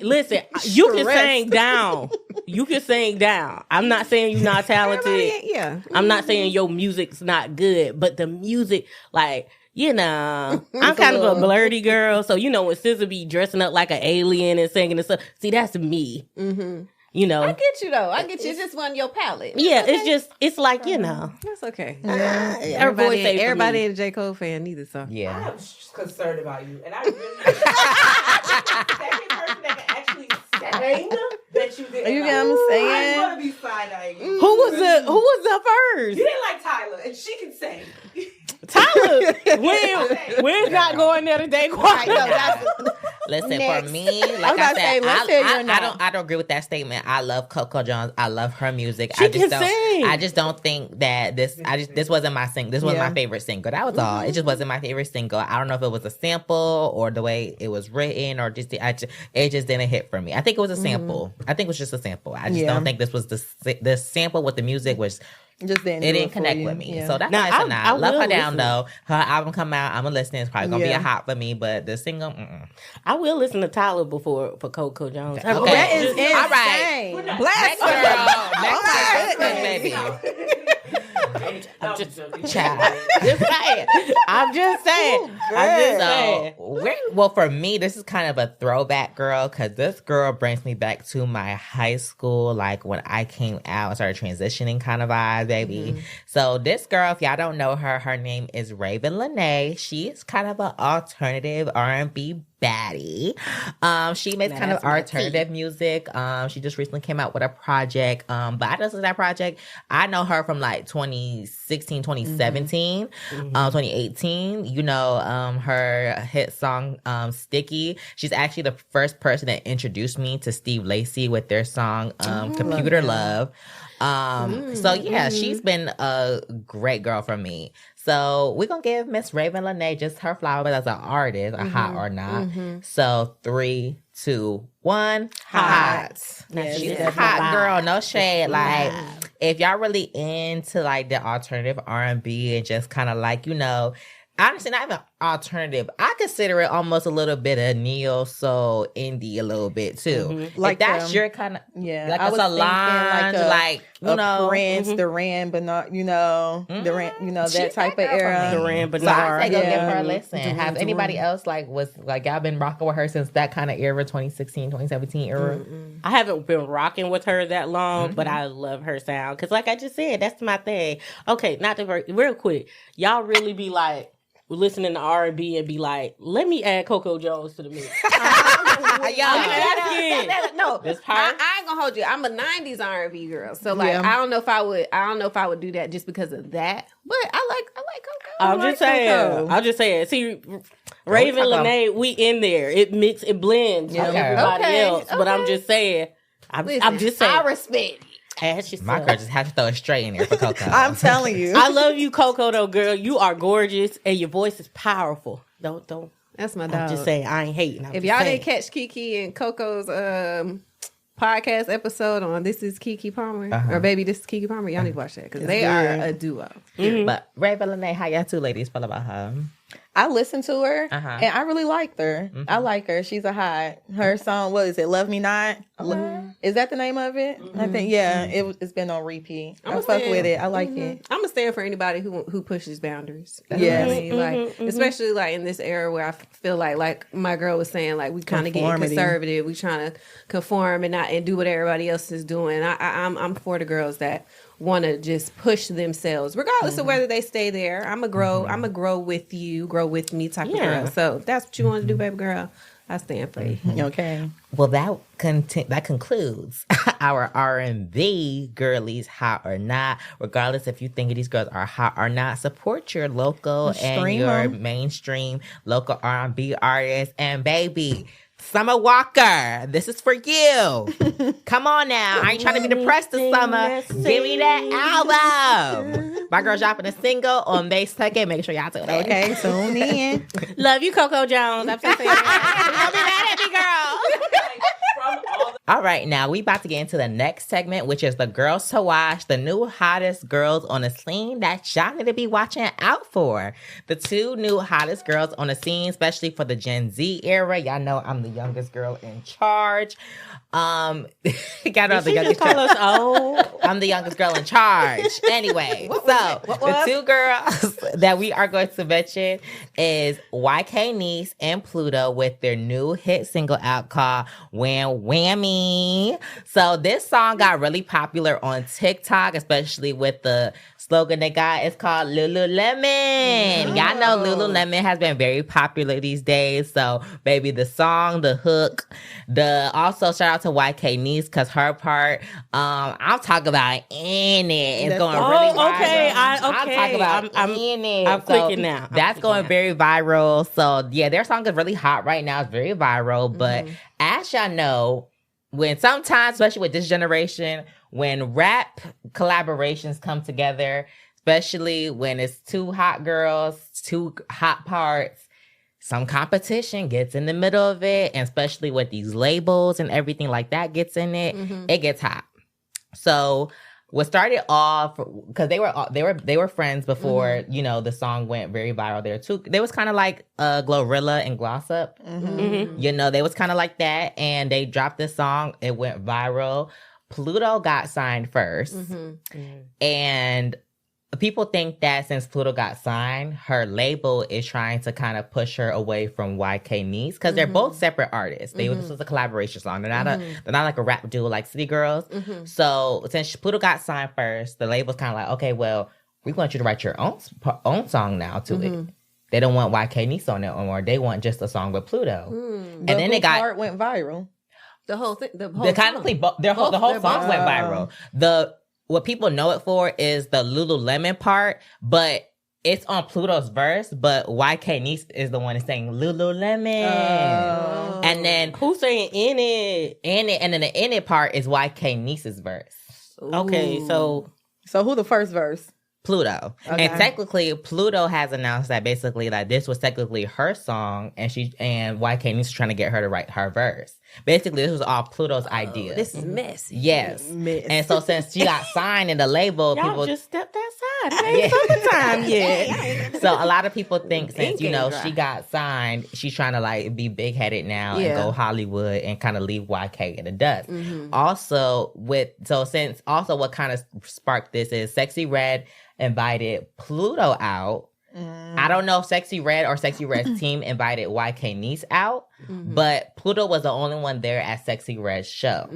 You can sing down. You can sing down. I'm not saying you're not talented. Yeah. I'm not saying your music's not good, but the music, like, you know, I'm kind of a blurty girl. So, you know, when SZA be dressing up like an alien and singing and stuff, see, that's me. Mm-hmm. You know, I get you though. I get you. It's just one your palette. Yeah, okay. It's like, you know, that's okay. Yeah. Everybody ain't a J. Cole fan neither. So yeah, I'm concerned about you, and I really second person that can actually sing that you did. You get what I'm saying? I want to be side-eyeing you. Who was the first? You didn't like Tyler, and she can sing. Tyler, we're not going there today. Listen, Next. for me, like I said, I I don't agree with that statement. I love Coco Jones. I love her music. She can sing. I just don't think that this wasn't my single. This wasn't my favorite single. That was all. It just wasn't my favorite single. I don't know if it was a sample or the way it was written or it just didn't hit for me. I think it was a sample. I think it was just a sample. I just don't think this was the sample with the music was. Just it didn't connect with me. So that's why I love her down though. Her album come out, I'm gonna listen. It's probably gonna be a hot for me, but the single, I will listen to Tyler for Coco Jones. Okay. That is insane. All right. Bless girl. Baby. I'm just saying. I'm just saying. Well, for me, this is kind of a throwback, girl, because this girl brings me back to my high school, like when I came out and started transitioning kind of vibe, baby. Mm-hmm. So this girl, if y'all don't know her name is Raven Lene. She is kind of an alternative R&B baddie. She makes kind of alternative music. She just recently came out with a project. But I just listened to that project. I know her from like 2016, 2017, 2018. You know, her hit song, Sticky. She's actually the first person that introduced me to Steve Lacy with their song, Computer Love. So yeah, she's been a great girl for me. So we're going to give Miss Raven Lene just her flowers as an artist, a hot or not. So 3, 2, 1, hot. Yes, She's a hot girl, no shade. Like, if y'all really into like the alternative R&B and just kind of like, you know, honestly, not even alternative. I consider it almost a little bit of neo soul indie, a little bit too. Like that's your kind of like I a was Solange, like you know, Prince, Duran, but not Duran, that type of era. Duran, but so I say go give her a listen. Have anybody else was y'all been rocking with her since that kind of era, 2016, 2017 era? I haven't been rocking with her that long, but I love her sound because, like I just said, that's my thing. Okay, not to real quick, y'all really be like. Listening to R&B and be like, let me add Coco Jones to the mix. No, I ain't gonna hold you. I'm a '90s R&B girl, so like I don't know if I would do that just because of that. But I like Coco. I'm just saying. See, Raven Lene, we in there. It blends with everybody else. But I'm just saying. I'm just saying. I respect it. My girl just had to throw it straight in there for Coco. I'm telling you. I love you, Coco, though, girl. You are gorgeous and your voice is powerful. Don't. That's my dog. I'm just saying, I ain't hating. If y'all didn't catch Kiki and Coco's podcast episode on This Is Kiki Palmer, or Baby, This Is Kiki Palmer, y'all need to watch that because they are a duo. But Raven Lene, how y'all two ladies feel about her? I listened to her and I really liked her. I like her. She's a hot. Her song, what is it? Love Me Not? Is that the name of it? I think, it's been on repeat. I fuck with it. I like it. I'm a stand for anybody who pushes boundaries. Yes. Like, especially like in this era where I feel like my girl was saying, like we kind of getting conservative. We trying to conform and do what everybody else is doing. I'm for the girls that want to just push themselves, regardless of whether they stay there. I'm a grow with you, grow with me type of girl. So if that's what you want to do, baby girl, I stand for you. Okay. Well, that concludes our R&B girlies, hot or not. Regardless if you think these girls are hot or not, support your local and your mainstream local R&B artists. And baby, Summer Walker, this is for you. Come on now. I ain't trying to be depressed this summer. Give me that album. My girl dropping a single on May 2nd. Make sure y'all tune in. Okay, tune in. Love you, Coco Jones. I'm so saying. Don't be mad at me, girl. From all the All right, now we about to get into the next segment, which is the girls to watch, the new hottest girls on the scene that y'all need to be watching out for. The two new hottest girls on the scene, especially for the Gen Z era. Y'all know I'm the youngest girl in charge. Got all the youngest call us old? I'm the youngest girl in charge. Anyway, the two girls that we are going to mention is YK Niece and Pluto with their new hit single out called Wham Whammy. So this song got really popular on TikTok, especially with the slogan they got. It's called Lululemon. Y'all know Lululemon has been very popular these days. So, baby, the song, the hook, also shout out to YK Niece because her part, I'll talk about in it. It's going really viral. Okay. I'll talk about in it. I'm clicking now. That's going very viral. So, yeah, their song is really hot right now. It's very viral. But as y'all know, when sometimes, especially with this generation, when rap collaborations come together, especially when it's two hot girls, two hot parts, some competition gets in the middle of it, and especially with these labels and everything like that gets in it, it gets hot. So what started off, because they were friends before the song went very viral. They was kind of like Glorilla and Glossop. They was kind of like that, and they dropped this song. It went viral. Pluto got signed first, and people think that since Pluto got signed, her label is trying to kind of push her away from YK Niece because they're both separate artists. This was a collaboration song. They're not like a rap duo like City Girls. So since Pluto got signed first, the label's kind of like, okay, well, we want you to write your own song now to it. They don't want YK Niece on it anymore. They want just a song with Pluto. And then they got part went viral. The whole thing. The whole song went viral. What people know it for is the Lululemon part, but it's on Pluto's verse, but YK Niece is the one that's saying Lululemon. And then who's saying in it? And then the in it part is YK Niece's verse. Okay, so who the first verse? Pluto. Okay. And technically, Pluto has announced that basically like this was technically her song, and YK Niece trying to get her to write her verse. Basically, this was all Pluto's idea. This is messy. Yes. And so since she got signed in the label, y'all people just stepped outside. It ain't summertime yet. So a lot of people think since she got signed, she's trying to like be big headed now and go Hollywood and kind of leave YK in the dust. Also, what kind of sparked this is Sexy Red invited Pluto out. I don't know if Sexy Red or Sexy Red's team invited YK Niece out, but Pluto was the only one there at Sexy Red's show.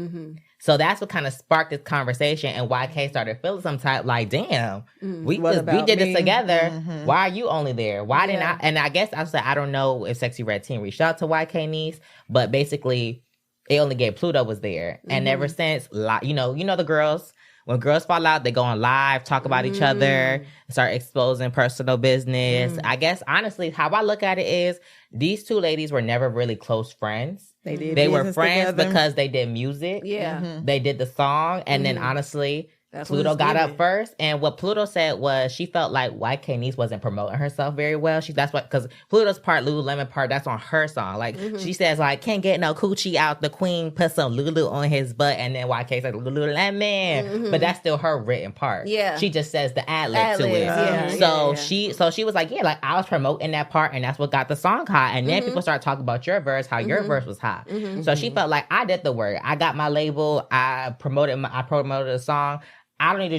So that's what kind of sparked this conversation, and YK started feeling some type like, damn, we did this together. Why are you only there? Why didn't I? And I guess I said I don't know if Sexy Red team reached out to YK Niece, but basically it only gave Pluto was there, and ever since, the girls. When girls fall out, they go on live, talk about each other, start exposing personal business. I guess, honestly, how I look at it is these two ladies were never really close friends. They were friends because they did music. Yeah. They did the song. And then, honestly, Pluto got up first. And what Pluto said was she felt like YK Niece wasn't promoting herself very well. Because Pluto's part, Lululemon part, that's on her song. Like, she says, like, can't get no coochie out. The queen put some Lulu on his butt. And then YK said, Lululemon. But that's still her written part. Yeah. She just says the ad-lib to it. So she was like, yeah, like, I was promoting that part. And that's what got the song hot. And then people start talking about your verse, how your verse was hot. So she felt like I did the work. I got my label. I promoted the song. I don't need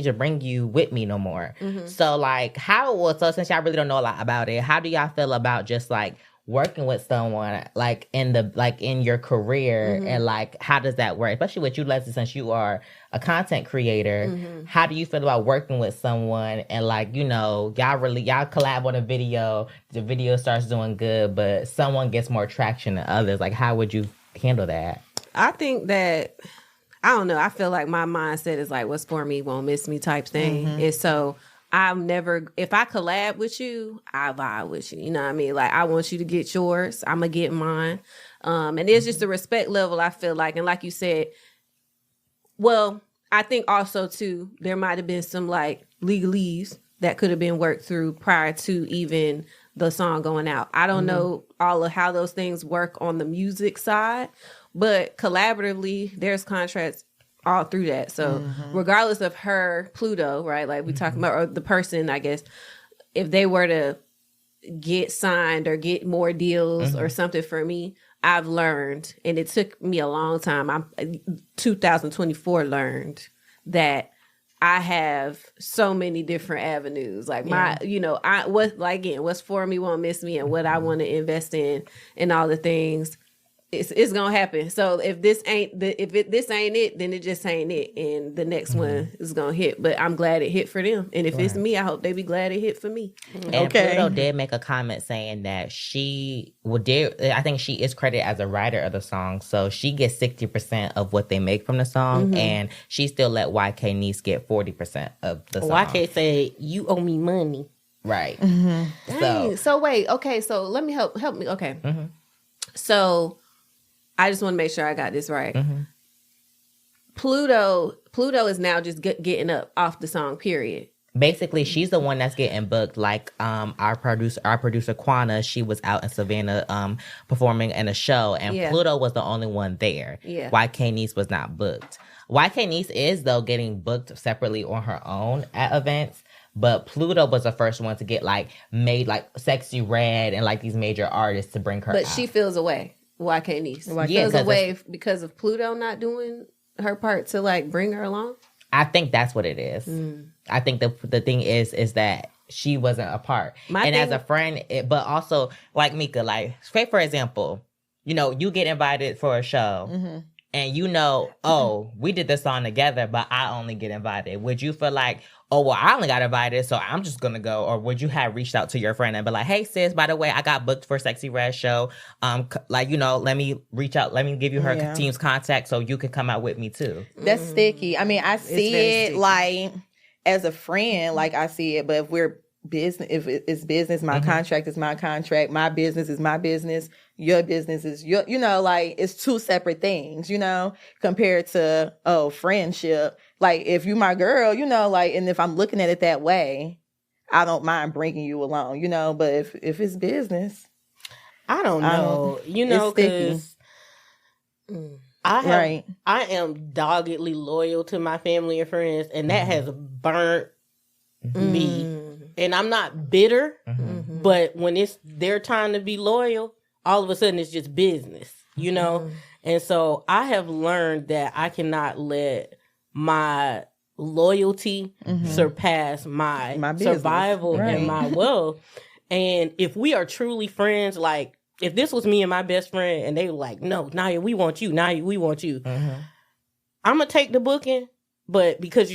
to bring you with me no more. So like since y'all really don't know a lot about it, how do y'all feel about just like working with someone like in your career and like how does that work? Especially with you, Leslie, since you are a content creator, how do you feel about working with someone and like, y'all collab on a video, the video starts doing good, but someone gets more traction than others. Like how would you handle that? I think that I don't know. I feel like my mindset is like, what's for me won't miss me type thing. And so if I collab with you, I vibe with you. You know what I mean? Like, I want you to get yours. I'm going to get mine. And it's just a respect level, I feel like. And like you said, well, I think also, too, there might have been some, like, legalese that could have been worked through prior to even the song going out. I don't know all of how those things work on the music side. but collaboratively, there's contracts all through that. So regardless of her Pluto, right? Like we talking about, or the person, I guess, if they were to get signed or get more deals or something for me, I've learned, and it took me a long time. 2024 learned that I have so many different avenues. Like my, what's for me won't miss me, and what I want to invest in, and all the things. It's gonna happen. So if this ain't this ain't it, then it just ain't it, and the next one is gonna hit. But I'm glad it hit for them, and if it's me, I hope they be glad it hit for me. And Pluto did make a comment saying that I think she is credited as a writer of the song, so she gets 60% of what they make from the song, and she still let YK Niece get 40% of the song. YK say, "You owe me money." Right. So wait, okay. So let me help me. Okay. So I just want to make sure I got this right. Pluto is now just getting up off the song, period. Basically, she's the one that's getting booked. Like our producer Quana, she was out in Savannah performing in a show, and Pluto was the only one there. Yeah. YK Niece was not booked. YK Niece is, though, getting booked separately on her own at events. But Pluto was the first one to get made Sexy Red and these major artists to bring her out. But she feels away. YK Niece feels away because of Pluto not doing her part to bring her along. I think that's what it is. I think the thing is that she wasn't a part. As a friend, but also Mika, say for example, you get invited for a show. And oh, we did this song together, but I only get invited. Would you feel like, oh, well, I only got invited, so I'm just going to go? Or would you have reached out to your friend and be like, hey, sis, by the way, I got booked for Sexy Red show. Let me reach out. Let me give you her team's contact so you can come out with me too. That's sticky. I mean, I see it as a friend, I see it. But if we're business, if it's business, my contract is my contract. My business is my business. Your business is your, it's two separate things, compared to, friendship. If you my girl, and if I'm looking at it that way, I don't mind bringing you along, but if it's business. I don't know, because I am doggedly loyal to my family and friends, and that has burnt me. And I'm not bitter, but when it's their time to be loyal, all of a sudden it's just business, And so I have learned that I cannot let my loyalty surpass my survival and my wealth. And if we are truly friends, if this was me and my best friend and they were like, no, Naya, we want you. Naya, we want you. I'm going to take the booking, but because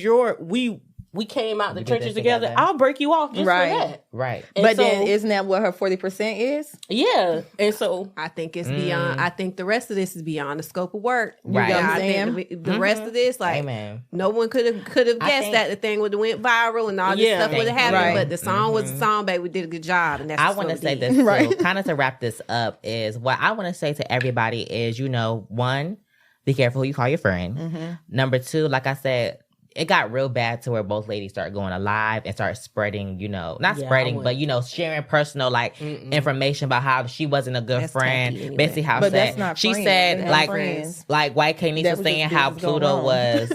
we came out the trenches together, I'll break you off just for that. Right. But then isn't that what her 40% is? Yeah. And so I think it's beyond, I think the rest of this is beyond the scope of work. Right. You know what I'm I saying? think the rest of this, Amen. no one could have guessed that the thing would have went viral and all this stuff would have happened. Right. But the song was a song, baby. We did a good job. And that's I want to say this too, kind of to wrap this up, is what I want to say to everybody is, one, be careful who you call your friend. Number two, like I said, it got real bad to where both ladies started going alive and started spreading, not spreading, but, sharing personal, information about how she wasn't a good friend. Anyway. Basically how she said, YK Niece was saying how Pluto was,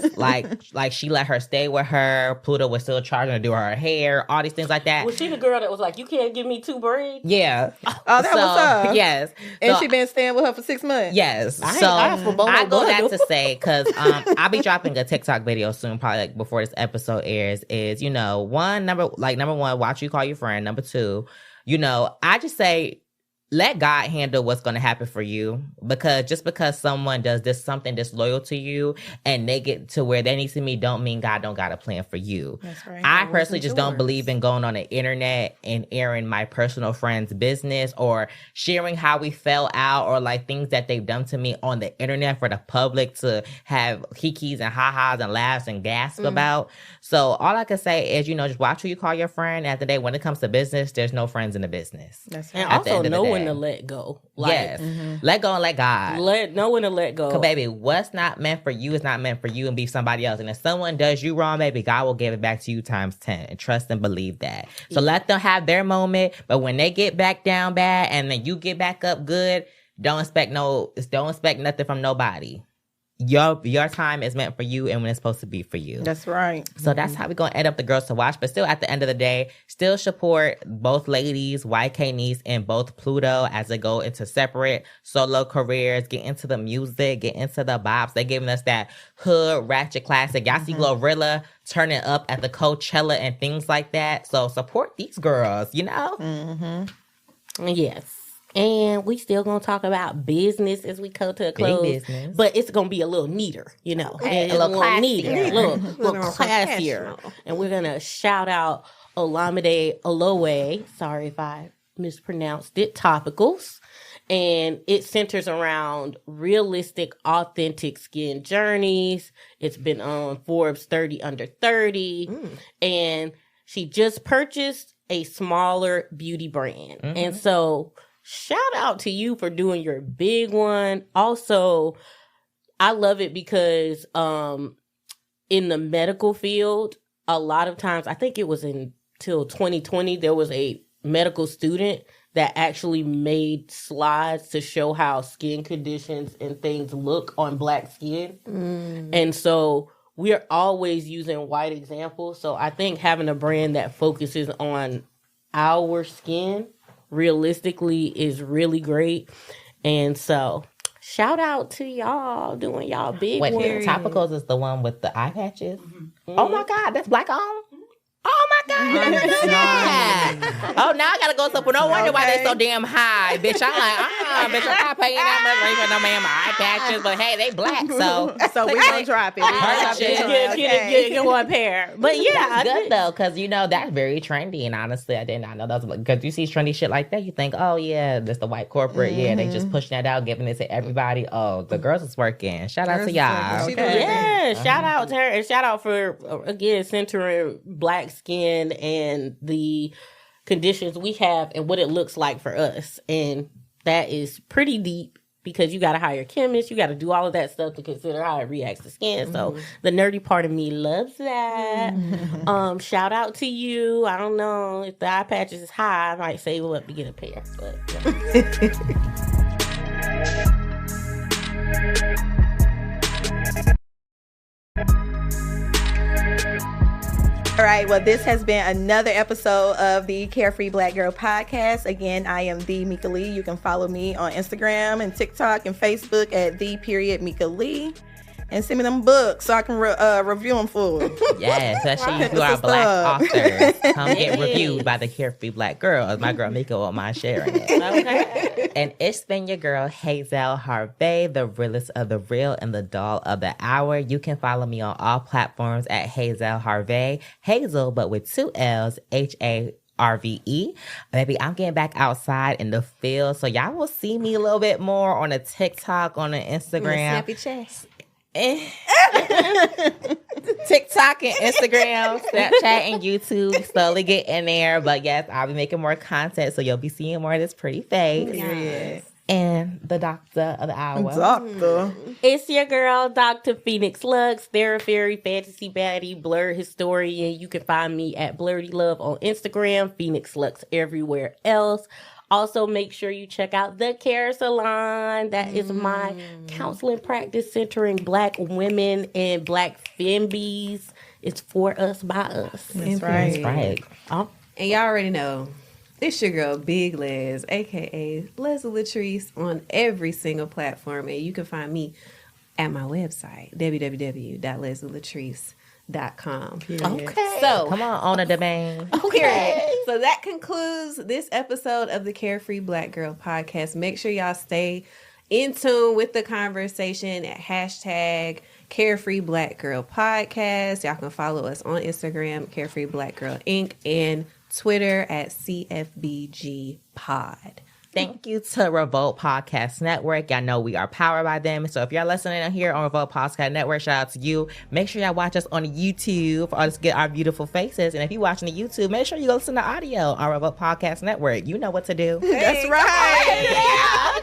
she let her stay with her. Pluto was still charging her to do her hair, all these things like that. Was she the girl that was like, you can't give me 2 braids? Yeah. Oh, that was her. Yes. And she been staying with her for 6 months. Yes. I go that to say, because I'll be dropping a TikTok video soon, probably before this episode airs, is number one, watch you call your friend. Number two, I just say let God handle what's going to happen for you, because just because someone does something disloyal to you and they get to where they need to meet, don't mean God don't got a plan for you. That's right. I personally just don't believe in going on the internet and airing my personal friend's business or sharing how we fell out or things that they've done to me on the internet for the public to have kikis and ha-has and laughs and gasp about. So all I can say is, just watch who you call your friend. At the day, when it comes to business, there's no friends in the business. That's right. And also know when to let go. Yes. Let go and let God. Know when to let go. Because, baby, what's not meant for you is not meant for you and be somebody else. And if someone does you wrong, baby, God will give it back to you times 10. And trust and believe that. So let them have their moment. But when they get back down bad and then you get back up good, don't expect nothing from nobody. Your time is meant for you and when it's supposed to be for you. That's right. So that's how we're going to end up the girls to watch. But still, at the end of the day, still support both ladies, YK Niece and both Pluto, as they go into separate solo careers, get into the music, get into the bops. They're giving us that hood ratchet classic. Y'all see Glorilla turning up at the Coachella and things like that. So support these girls, you know? Mm-hmm. Yes. And we still gonna talk about business as we go to a close, business. but it's gonna be a little neater, you know, Okay, a little neater, classier. a little classier. And we're gonna shout out Olamide Olowe. Sorry if I mispronounced it. Topicals, and it centers around realistic, authentic skin journeys. It's been on Forbes 30 Under 30, and she just purchased a smaller beauty brand, and so. Shout out to you for doing your big one. Also, I love it because in the medical field, a lot of times, I think it was until 2020, there was a medical student that actually made slides to show how skin conditions and things look on Black skin. And so we're always using white examples. So I think having a brand that focuses on our skin realistically is really great. And so shout out to y'all doing y'all big Wait, one. Topicals is the one with the eye patches? Oh my God, that's Black owned? Oh my God, I didn't know that. Oh, now I gotta go somewhere. No wonder why they so damn high, bitch. I'm like, bitch, I'm not paying that much for no man my eye patches, but hey, they Black, so we gonna drop it. We gonna drop it. Get one pair. But yeah, that's good though, because you know that's very trendy, and honestly, I did not know that was because you see trendy shit like that, you think, oh yeah, that's the white corporate, yeah, they just pushing that out, giving it to everybody. Oh, the girls is working. Shout out to y'all. Yeah, shout out to her, and shout out for again centering Black skin and the conditions we have and what it looks like for us. And that is pretty deep because you got to hire chemists, you got to do all of that stuff to consider how it reacts to skin. So the nerdy part of me loves that. Shout out to you. I don't know if the eye patches is high, I might save up to get a pair, but All right, well, this has been another episode of the Carefree Black Girl podcast. Again, I am the Mika Lee. You can follow me on Instagram and TikTok and Facebook at _Mika Lee. And send me them books so I can review them full. Yes, especially if you are Black authors. Come get reviewed by the Carefree Black Girls. My girl Mika won't mind sharing it. Okay. And it's been your girl Hazel Harvey, the realest of the real and the doll of the hour. You can follow me on all platforms at Hazel Harvey. Hazel, but with 2 L's, HARVE. Baby, I'm getting back outside in the field, so y'all will see me a little bit more on the TikTok, on the Instagram. Snappy chest. TikTok and Instagram, Snapchat and YouTube, slowly get in there. But yes, I'll be making more content, so you'll be seeing more of this pretty face. Yes. And the doctor of the hour. Doctor. it's your girl, Dr. Phoenix Lux, Therapy, Fantasy Baddie, Blur Historian. You can find me at Blurdy Love on Instagram, Phoenix Lux everywhere else. Also, make sure you check out the Care Salon. That is my counseling practice centering Black women and Black femmes. It's for us, by us. That's right. That's right. And y'all already know, it's your girl, Big Les, a.k.a. Leslie Latrice, on every single platform. And you can find me at my website, www.leslielatrice.com. Okay. So, come on a domain. Okay. So that concludes this episode of the Carefree Black Girl podcast. Make sure y'all stay in tune with the conversation at hashtag Carefree Black Girl Podcast. Y'all can follow us on Instagram, Carefree Black Girl Inc., and Twitter at CFBG Pod. Thank you to Revolt Podcast Network. Y'all know we are powered by them. So if y'all listening here on Revolt Podcast Network, shout out to you. Make sure y'all watch us on YouTube for us to get our beautiful faces. And if you're watching the YouTube, make sure you listen to audio on Revolt Podcast Network. You know what to do. That's right. Yeah.